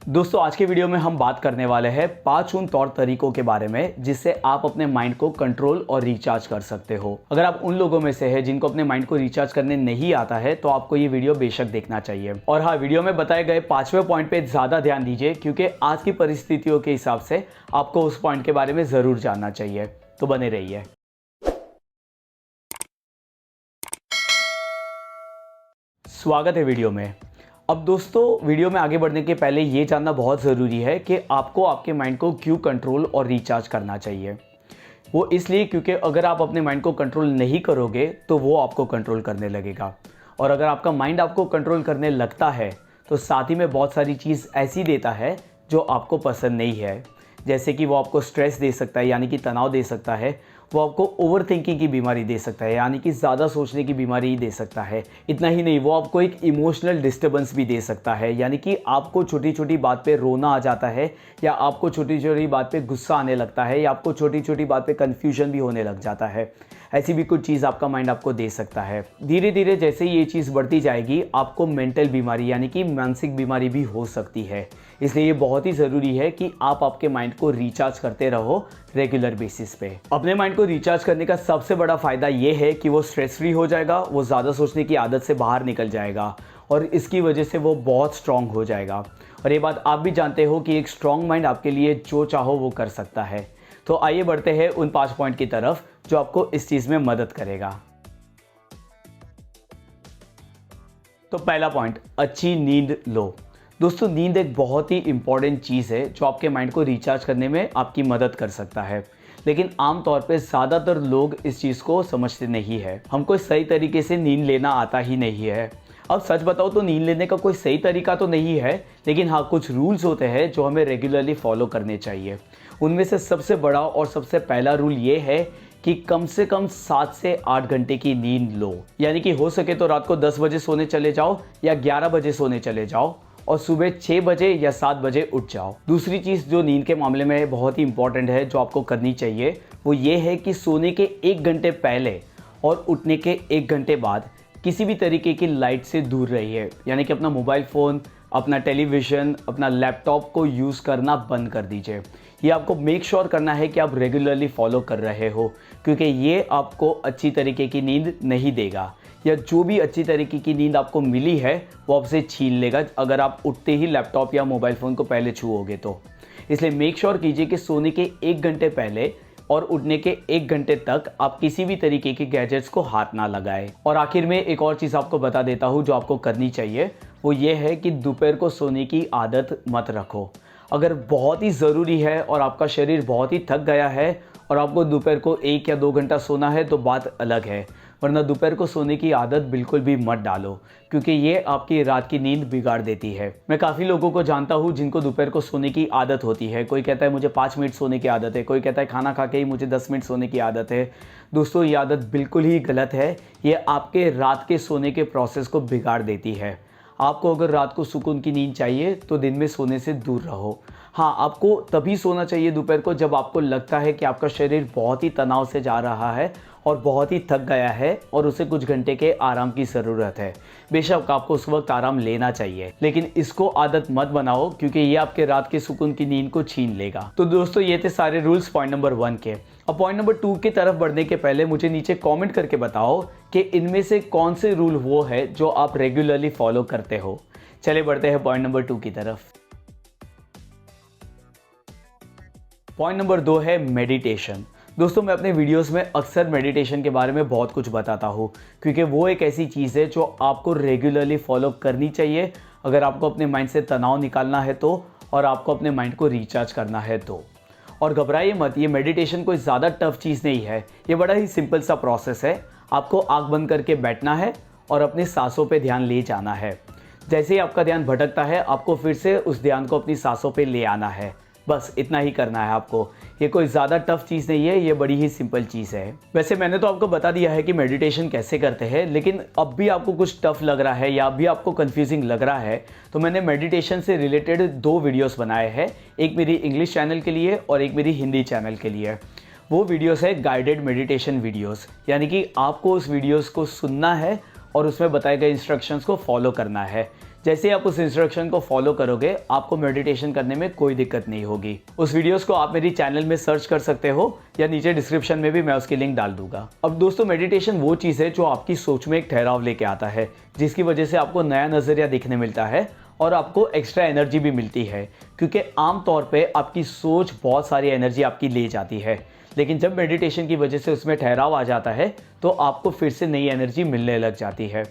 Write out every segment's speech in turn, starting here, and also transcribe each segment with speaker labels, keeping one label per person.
Speaker 1: दोस्तों आज के वीडियो में हम बात करने वाले हैं 5 उन तौर तरीकों के बारे में जिससे आप अपने माइंड को कंट्रोल और रिचार्ज कर सकते हो। अगर आप उन लोगों में से हैं जिनको अपने माइंड को रिचार्ज करने नहीं आता है तो आपको ये वीडियो बेशक देखना चाहिए। और हाँ, वीडियो में बताए गए 5वें पॉइंट पे ज्यादा ध्यान दीजिए क्योंकि आज की परिस्थितियों के हिसाब से आपको उस पॉइंट के बारे में जरूर जानना चाहिए, तो बने रहिए। स्वागत है वीडियो में। अब दोस्तों वीडियो में आगे बढ़ने के पहले ये जानना बहुत ज़रूरी है कि आपको आपके माइंड को क्यों कंट्रोल और रिचार्ज करना चाहिए। वो इसलिए क्योंकि अगर आप अपने माइंड को कंट्रोल नहीं करोगे तो वो आपको कंट्रोल करने लगेगा, और अगर आपका माइंड आपको कंट्रोल करने लगता है तो साथ ही में बहुत सारी चीज़ ऐसी देता है जो आपको पसंद नहीं है। जैसे कि वो आपको स्ट्रेस दे सकता है यानी कि तनाव दे सकता है, वो आपको ओवर थिंकिंग की बीमारी दे सकता है यानी कि ज़्यादा सोचने की बीमारी दे सकता है। इतना ही नहीं, वो आपको एक इमोशनल डिस्टर्बेंस भी दे सकता है यानी कि आपको छोटी छोटी बात पे रोना आ जाता है, या आपको छोटी छोटी बात पे गुस्सा आने लगता है, या आपको छोटी छोटी बात पे कन्फ्यूजन भी होने लग जाता है। ऐसी भी कुछ चीज़ आपका माइंड आपको दे सकता है। धीरे धीरे जैसे ये चीज़ बढ़ती जाएगी आपको मेंटल बीमारी यानी कि मानसिक बीमारी भी हो सकती है। इसलिए ये बहुत ही ज़रूरी है कि आप आपके माइंड को रिचार्ज करते रहो रेगुलर बेसिस पे। अपने माइंड को रिचार्ज करने का सबसे बड़ा फ़ायदा ये है कि वो स्ट्रेस फ्री हो जाएगा, वो ज़्यादा सोचने की आदत से बाहर निकल जाएगा और इसकी वजह से वो बहुत स्ट्रांग हो जाएगा। और ये बात आप भी जानते हो कि एक स्ट्रांग माइंड आपके लिए जो चाहो वो कर सकता है। तो आइए बढ़ते हैं उन 5 पॉइंट की तरफ जो आपको इस चीज़ में मदद करेगा। तो पहला पॉइंट, अच्छी नींद लो। दोस्तों नींद एक बहुत ही इंपॉर्टेंट चीज़ है जो आपके माइंड को रिचार्ज करने में आपकी मदद कर सकता है, लेकिन आमतौर पे ज़्यादातर लोग इस चीज़ को समझते नहीं है। हमको सही तरीके से नींद लेना आता ही नहीं है। अब सच बताओ तो नींद लेने का कोई सही तरीका तो नहीं है, लेकिन हाँ कुछ रूल्स होते हैं जो हमें रेगुलरली फॉलो करने चाहिए। उनमें से सबसे बड़ा और सबसे पहला रूल ये है कि कम से कम 7 से 8 घंटे की नींद लो। यानी कि हो सके तो रात को 10 बजे सोने चले जाओ या 11 बजे सोने चले जाओ और सुबह 6 बजे या 7 बजे उठ जाओ। दूसरी चीज़ जो नींद के मामले में बहुत ही इंपॉर्टेंट है जो आपको करनी चाहिए वो ये है कि सोने के 1 घंटे पहले और उठने के 1 घंटे बाद किसी भी तरीके की लाइट से दूर रहिए। यानी कि अपना मोबाइल फ़ोन, अपना टेलीविज़न, अपना लैपटॉप को यूज़ करना बंद कर दीजिए। ये आपको मेक श्योर करना है कि आप रेगुलरली फॉलो कर रहे हो, क्योंकि ये आपको अच्छी तरीके की नींद नहीं देगा, या जो भी अच्छी तरीके की नींद आपको मिली है वो आपसे छीन लेगा अगर आप उठते ही लैपटॉप या मोबाइल फ़ोन को पहले छुओगे तो। इसलिए मेक श्योर कीजिए कि सोने के 1 घंटे पहले और उठने के 1 घंटे तक आप किसी भी तरीके के गैजेट्स को हाथ ना लगाएं। और आखिर में एक और चीज़ आपको बता देता हूँ जो आपको करनी चाहिए, वो ये है कि दोपहर को सोने की आदत मत रखो। अगर बहुत ही ज़रूरी है और आपका शरीर बहुत ही थक गया है और आपको दोपहर को 1 या 2 घंटा सोना है तो बात अलग है, वरना दोपहर को सोने की आदत बिल्कुल भी मत डालो क्योंकि ये आपकी रात की नींद बिगाड़ देती है। मैं काफ़ी लोगों को जानता हूँ जिनको दोपहर को सोने की आदत होती है। कोई कहता है मुझे 5 मिनट सोने की आदत है, कोई कहता है खाना खा के ही मुझे 10 मिनट सोने की आदत है। दोस्तों ये आदत बिल्कुल ही गलत है। ये आपके रात के सोने के प्रोसेस को बिगाड़ देती है। आपको अगर रात को सुकून की नींद चाहिए तो दिन में सोने से दूर रहो। हाँ, आपको तभी सोना चाहिए दोपहर को जब आपको लगता है कि आपका शरीर बहुत ही तनाव से जा रहा है और बहुत ही थक गया है और उसे कुछ घंटे के आराम की ज़रूरत है। बेशक आपको उस वक्त आराम लेना चाहिए, लेकिन इसको आदत मत बनाओ क्योंकि ये आपके रात के सुकून की नींद को छीन लेगा। तो दोस्तों ये थे सारे रूल्स पॉइंट नंबर 1 के। अब पॉइंट नंबर 2 की तरफ बढ़ने के पहले मुझे नीचे कमेंट करके बताओ कि इनमें से कौन से रूल वो है जो आप रेगुलरली फॉलो करते हो। चले बढ़ते हैं पॉइंट नंबर 2 की तरफ। पॉइंट नंबर 2 है मेडिटेशन। दोस्तों मैं अपने वीडियोस में अक्सर मेडिटेशन के बारे में बहुत कुछ बताता हूँ क्योंकि वो एक ऐसी चीज़ है जो आपको रेगुलरली फॉलो करनी चाहिए अगर आपको अपने माइंड से तनाव निकालना है तो, और आपको अपने माइंड को रिचार्ज करना है तो। और घबराइए मत, ये मेडिटेशन कोई ज़्यादा टफ चीज़ नहीं है। ये बड़ा ही सिंपल सा प्रोसेस है। आपको आँख बंद करके बैठना है और अपनी सांसों पे ध्यान ले जाना है। जैसे ही आपका ध्यान भटकता है आपको फिर से उस ध्यान को अपनी सांसों पे ले आना है। बस इतना ही करना है आपको। ये कोई ज़्यादा टफ चीज़ नहीं है, ये बड़ी ही सिंपल चीज़ है। वैसे मैंने तो आपको बता दिया है कि मेडिटेशन कैसे करते हैं, लेकिन अब भी आपको कुछ टफ लग रहा है या अब भी आपको कंफ्यूजिंग लग रहा है तो मैंने मेडिटेशन से रिलेटेड 2 वीडियोस बनाए हैं। एक मेरी इंग्लिश चैनल के लिए और एक मेरी हिंदी चैनल के लिए। वो वीडियोस है गाइडेड मेडिटेशन वीडियोस, यानी कि आपको उस वीडियोस को सुनना है और उसमें बताए गए इंस्ट्रक्शंस को फॉलो करना है। जैसे आप उस इंस्ट्रक्शन को फॉलो करोगे आपको मेडिटेशन करने में कोई दिक्कत नहीं होगी। उस वीडियोस को आप मेरी चैनल में सर्च कर सकते हो या नीचे डिस्क्रिप्शन में भी मैं उसकी लिंक डाल दूंगा। अब दोस्तों, मेडिटेशन वो चीज़ है जो आपकी सोच में एक ठहराव लेके आता है, जिसकी वजह से आपको नया नज़रिया दिखने मिलता है और आपको एक्स्ट्रा एनर्जी भी मिलती है, क्योंकि आमतौर पे आपकी सोच बहुत सारी एनर्जी आपकी ले जाती है, लेकिन जब मेडिटेशन की वजह से उसमें ठहराव आ जाता है तो आपको फिर से नई एनर्जी मिलने लग जाती है।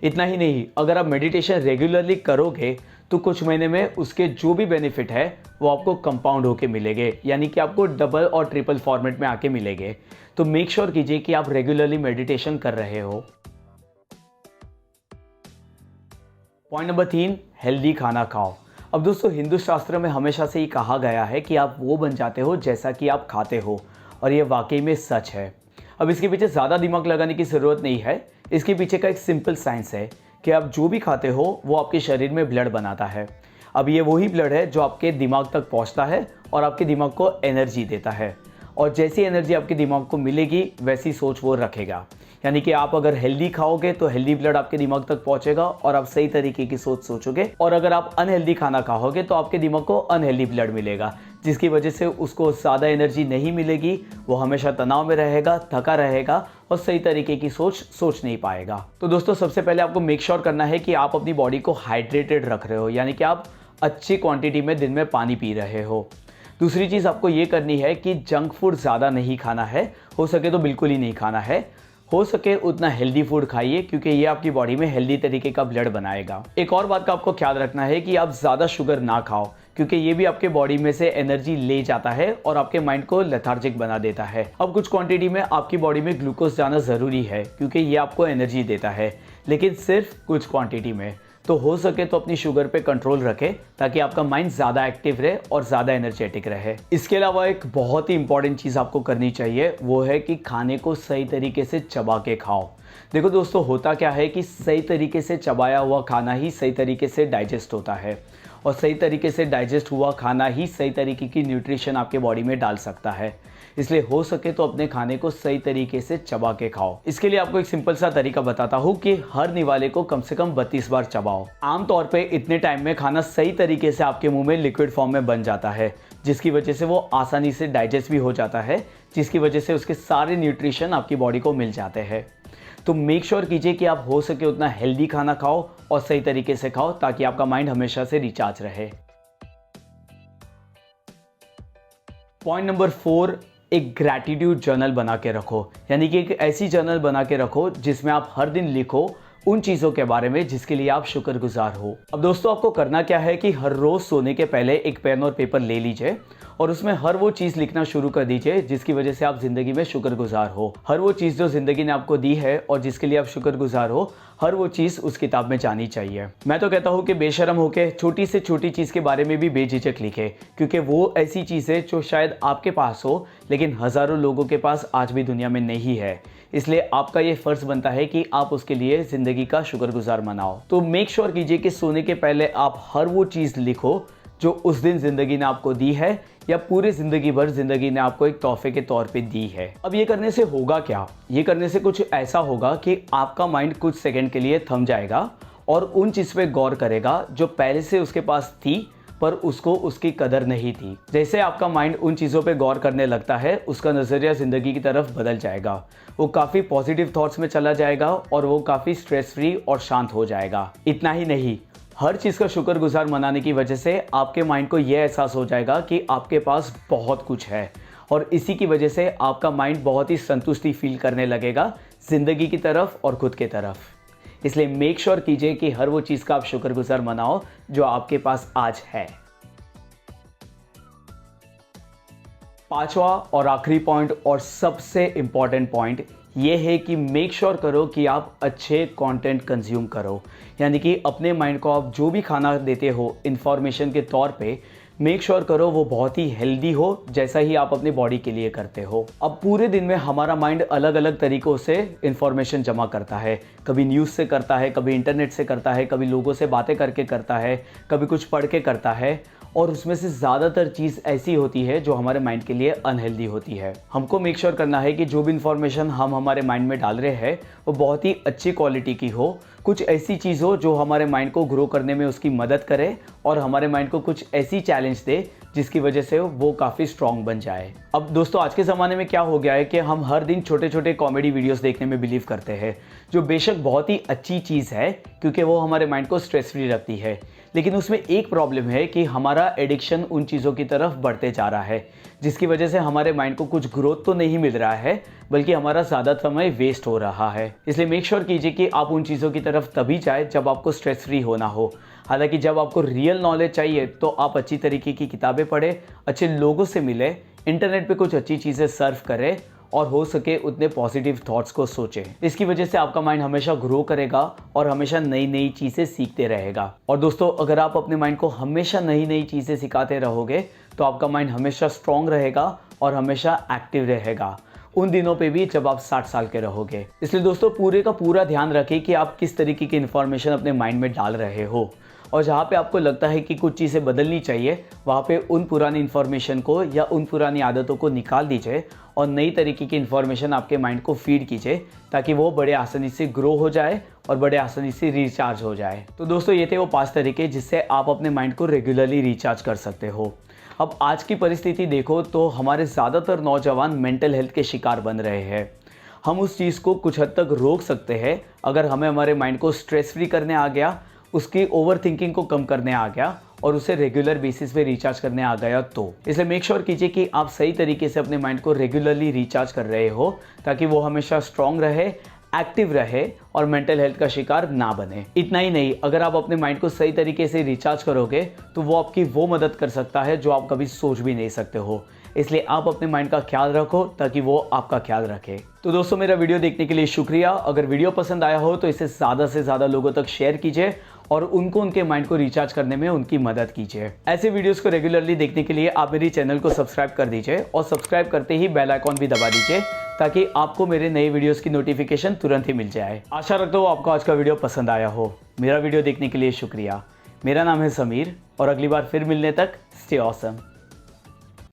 Speaker 1: इतना ही नहीं, अगर आप मेडिटेशन रेगुलरली करोगे तो कुछ महीने में उसके जो भी बेनिफिट है वो आपको कंपाउंड होके मिलेंगे, यानी कि आपको डबल और ट्रिपल फॉर्मेट में आके मिलेंगे। तो मेक श्योर कीजिए कि आप रेगुलरली मेडिटेशन कर रहे हो। पॉइंट नंबर 3, हेल्दी खाना खाओ। अब दोस्तों, हिंदू शास्त्र में हमेशा से ही कहा गया है कि आप वो बन जाते हो जैसा कि आप खाते हो, और ये वाकई में सच है। अब इसके पीछे ज़्यादा दिमाग लगाने की ज़रूरत नहीं है। इसके पीछे का एक सिंपल साइंस है कि आप जो भी खाते हो वो आपके शरीर में ब्लड बनाता है। अब ये वही ब्लड है जो आपके दिमाग तक पहुंचता है और आपके दिमाग को एनर्जी देता है, और जैसी एनर्जी आपके दिमाग को मिलेगी वैसी सोच वो रखेगा। यानी कि आप अगर हेल्दी खाओगे तो हेल्दी ब्लड आपके दिमाग तक पहुंचेगा और आप सही तरीके की सोच सोचोगे, और अगर आप अनहेल्दी खाना खाओगे तो आपके दिमाग को अनहेल्दी ब्लड मिलेगा, जिसकी वजह से उसको ज़्यादा एनर्जी नहीं मिलेगी, वो हमेशा तनाव में रहेगा, थका रहेगा और सही तरीके की सोच नहीं पाएगा। तो दोस्तों, सबसे पहले आपको मेक श्योर करना है कि आप अपनी बॉडी को हाइड्रेटेड रख रहे हो, यानी कि आप अच्छी क्वांटिटी में दिन में पानी पी रहे हो। दूसरी चीज़ आपको ये करनी है कि जंक फूड ज़्यादा नहीं खाना है, हो सके तो बिल्कुल ही नहीं खाना है। हो सके उतना हेल्दी फूड खाइए, क्योंकि ये आपकी बॉडी में हेल्दी तरीके का ब्लड बनाएगा। एक और बात का आपको ख्याल रखना है कि आप ज़्यादा शुगर ना खाओ, क्योंकि ये भी आपके बॉडी में से एनर्जी ले जाता है और आपके माइंड को लेथार्जिक बना देता है। अब कुछ क्वांटिटी में आपकी बॉडी में ग्लूकोज जाना ज़रूरी है, क्योंकि ये आपको एनर्जी देता है, लेकिन सिर्फ कुछ क्वांटिटी में। तो हो सके तो अपनी शुगर पे कंट्रोल रखें, ताकि आपका माइंड ज़्यादा एक्टिव रहे और ज़्यादा एनर्जेटिक रहे। इसके अलावा एक बहुत ही इंपॉर्टेंट चीज़ आपको करनी चाहिए, वो है कि खाने को सही तरीके से चबा के खाओ। देखो दोस्तों, होता क्या है कि सही तरीके से चबाया हुआ खाना ही सही तरीके से डाइजेस्ट होता है, और सही तरीके से डाइजेस्ट हुआ खाना ही सही तरीके की न्यूट्रिशन आपके बॉडी में डाल सकता है। इसलिए हो सके तो अपने खाने को सही तरीके से चबा के खाओ। इसके लिए आपको एक सिंपल सा तरीका बताता हूँ कि हर निवाले को कम से कम 32 बार चबाओ। आमतौर पे इतने टाइम में खाना सही तरीके से आपके मुंह में लिक्विड फॉर्म में बन जाता है, जिसकी वजह से वो आसानी से डाइजेस्ट भी हो जाता है, जिसकी वजह से उसके सारे न्यूट्रिशन आपकी बॉडी को मिल जाते हैं। तो मेक श्योर कीजिए कि आप हो सके उतना हेल्दी खाना खाओ और सही तरीके से खाओ, ताकि आपका माइंड हमेशा से रिचार्ज रहे। पॉइंट नंबर 4, एक ग्रैटिट्यूड जर्नल बना के रखो, यानी कि एक ऐसी जर्नल बना के रखो जिसमें आप हर दिन लिखो उन चीज़ों के बारे में जिसके लिए आप शुक्रगुजार हो। अब दोस्तों, आपको करना क्या है कि हर रोज़ सोने के पहले एक पेन और पेपर ले लीजिए और उसमें हर वो चीज़ लिखना शुरू कर दीजिए जिसकी वजह से आप ज़िंदगी में शुक्रगुजार हो। हर वो चीज़ जो ज़िंदगी ने आपको दी है और जिसके लिए आप शुक्रगुजार हो, हर वो चीज़ उस किताब में जानी चाहिए। मैं तो कहता हूँ कि बेशरम होके छोटी से छोटी चीज़ के बारे में भी बेझिझक लिखे, क्योंकि वो ऐसी चीज़ है जो शायद आपके पास हो लेकिन हज़ारों लोगों के पास आज भी दुनिया में नहीं है। इसलिए आपका ये फ़र्ज़ बनता है कि आप उसके लिए ज़िंदगी का शुक्रगुजार मनाओ। तो मेक श्योर कीजिए कि सोने के पहले आप हर वो चीज़ लिखो जो उस दिन ज़िंदगी ने आपको दी है या पूरी ज़िंदगी भर ज़िंदगी ने आपको एक तोहफे के तौर पे दी है। अब ये करने से होगा क्या? ये करने से कुछ ऐसा होगा कि आपका माइंड कुछ सेकंड के लिए थम जाएगा और उन चीज़ पे गौर करेगा जो पहले से उसके पास थी पर उसको उसकी कदर नहीं थी। जैसे आपका माइंड उन चीज़ों पे गौर करने लगता है, उसका नज़रिया ज़िंदगी की तरफ बदल जाएगा। वो काफ़ी पॉजिटिव थॉट्स में चला जाएगा और वो काफ़ी स्ट्रेस फ्री और शांत हो जाएगा। इतना ही नहीं, हर चीज़ का शुक्रगुजार मनाने की वजह से आपके माइंड को यह एहसास हो जाएगा कि आपके पास बहुत कुछ है, और इसी की वजह से आपका माइंड बहुत ही संतुष्टि फील करने लगेगा ज़िंदगी की तरफ और खुद की तरफ। इसलिए मेक श्योर कीजिए कि हर वो चीज़ का आप शुक्रगुजार मनाओ जो आपके पास आज है। पांचवा और आखिरी पॉइंट और सबसे इंपॉर्टेंट पॉइंट ये है कि मेक श्योर करो कि आप अच्छे कंटेंट कंज्यूम करो, यानी कि अपने माइंड को आप जो भी खाना देते हो इंफॉर्मेशन के तौर पे, मेक श्योर करो वो बहुत ही हेल्दी हो, जैसा ही आप अपनी बॉडी के लिए करते हो। अब पूरे दिन में हमारा माइंड अलग अलग तरीकों से इंफॉर्मेशन जमा करता है। कभी न्यूज़ से करता है, कभी इंटरनेट से करता है, कभी लोगों से बातें करके करता है, कभी कुछ पढ़ के करता है। और उसमें से ज़्यादातर चीज़ ऐसी होती है जो हमारे माइंड के लिए अनहेल्दी होती है। हमको मेक श्योर करना है कि जो भी इन्फॉर्मेशन हम हमारे माइंड में डाल रहे हैं वो बहुत ही अच्छी क्वालिटी की हो, कुछ ऐसी चीज़ हो जो हमारे माइंड को ग्रो करने में उसकी मदद करे और हमारे माइंड को कुछ ऐसी चैलेंज दे जिसकी वजह से वो काफ़ी स्ट्रॉन्ग बन जाए। अब दोस्तों आज के ज़माने में क्या हो गया है कि हम हर दिन छोटे छोटे कॉमेडी वीडियोस देखने में बिलीव करते हैं, जो बेशक बहुत ही अच्छी चीज़ है क्योंकि वो हमारे माइंड को स्ट्रेस फ्री रखती है, लेकिन उसमें एक प्रॉब्लम है कि हमारा एडिक्शन उन चीज़ों की तरफ बढ़ते जा रहा है जिसकी वजह से हमारे माइंड को कुछ ग्रोथ तो नहीं मिल रहा है बल्कि हमारा ज़्यादा समय वेस्ट हो रहा है। इसलिए मेक श्योर कीजिए कि आप उन चीज़ों की तरफ तभी जाए जब आपको स्ट्रेस फ्री होना हो। हालांकि जब आपको रियल नॉलेज चाहिए तो आप अच्छी तरीके की किताबें पढ़ें, अच्छे लोगों से मिले, इंटरनेट पे कुछ अच्छी चीज़ें सर्व करें और हो सके उतने पॉजिटिव थॉट्स को सोचें। इसकी वजह से आपका माइंड हमेशा ग्रो करेगा और हमेशा नई नई चीज़ें सीखते रहेगा। और दोस्तों अगर आप अपने माइंड को हमेशा नई नई चीज़ें सिखाते रहोगे तो आपका माइंड हमेशा स्ट्रॉन्ग रहेगा और हमेशा एक्टिव रहेगा उन दिनों पे भी जब आप 60 साल के रहोगे। इसलिए दोस्तों पूरे का पूरा ध्यान रखें कि आप किस तरीके की इन्फॉर्मेशन अपने माइंड में डाल रहे हो और जहाँ पे आपको लगता है कि कुछ चीज़ें बदलनी चाहिए वहाँ पे उन पुरानी इन्फॉर्मेशन को या उन पुरानी आदतों को निकाल दीजिए और नई तरीके की इन्फॉर्मेशन आपके माइंड को फीड कीजिए ताकि वो बड़े आसानी से ग्रो हो जाए और बड़े आसानी से रिचार्ज हो जाए। तो दोस्तों ये थे वो 5 तरीके जिससे आप अपने माइंड को रेगुलरली रिचार्ज कर सकते हो। अब आज की परिस्थिति देखो तो हमारे ज़्यादातर नौजवान मेंटल हेल्थ के शिकार बन रहे हैं। हम उस चीज़ को कुछ हद तक रोक सकते हैं अगर हमें हमारे माइंड को स्ट्रेस फ्री करने आ गया, उसकी ओवर थिंकिंग को कम करने आ गया और उसे रेगुलर बेसिस पे रिचार्ज करने आ गया तो। इसलिए मेक श्योर कीजिए कि आप सही तरीके से अपने माइंड को रेगुलरली रिचार्ज कर रहे हो ताकि वो हमेशा स्ट्रॉन्ग रहे, एक्टिव रहे और मेंटल हेल्थ का शिकार ना बने। इतना ही नहीं, अगर आप अपने माइंड को सही तरीके से रिचार्ज करोगे तो वो आपकी वो मदद कर सकता है जो आप कभी सोच भी नहीं सकते हो। इसलिए आप अपने माइंड का ख्याल रखो ताकि वो आपका ख्याल रखे। तो दोस्तों मेरा वीडियो देखने के लिए शुक्रिया। अगर वीडियो पसंद आया हो तो इसे ज़्यादा से ज़्यादा लोगों तक शेयर कीजिए और उनको उनके माइंड को रिचार्ज करने में उनकी मदद कीजिए। ऐसे वीडियोस को रेगुलरली देखने के लिए आप मेरी चैनल को सब्सक्राइब कर दीजिए और सब्सक्राइब करते ही बेल आइकॉन भी दबा दीजिए ताकि आपको मेरे नए वीडियोस की नोटिफिकेशन तुरंत ही मिल जाए। आशा रखता हूँ आपको आज का वीडियो पसंद आया हो। मेरा वीडियो देखने के लिए शुक्रिया। मेरा नाम है समीर और अगली बार फिर मिलने तक स्टे ऑसम।